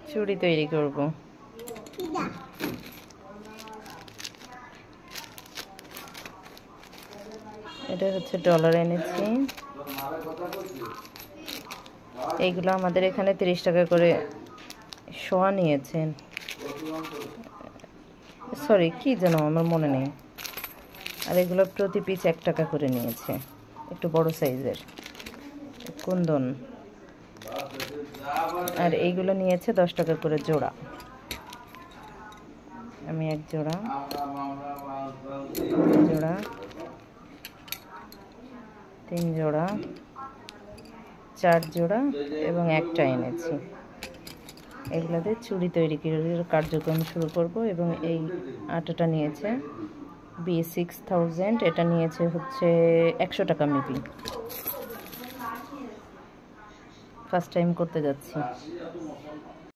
চুড়ি তৈরি করব। এটা হচ্ছে ডলার এনেছি। এইগুলো আমাদের এখানে 30 টাকা করে শোয়া নিয়েছেন। সরি, কি যেন আমার মনে নেই। আর এগুলো প্রতি পিস 1 টাকা করে নিয়েছে, একটু বড় সাইজের কুন্দন। আর এইগুলো নিয়েছে 10 টাকা করে জোড়া। আমি 1 জোড়া, 2 জোড়া, 3 জোড়া, 4 জোড়া এবং একটা এনেছি। এগুলোতে চুড়ি তৈরি কার্যক্রম শুরু করব। এবং এই আটাটা নিয়েছে B6000, এটা নিয়েছে হচ্ছে 100 টাকা মেবি। ফার্স্ট টাইম করতে যাচ্ছি।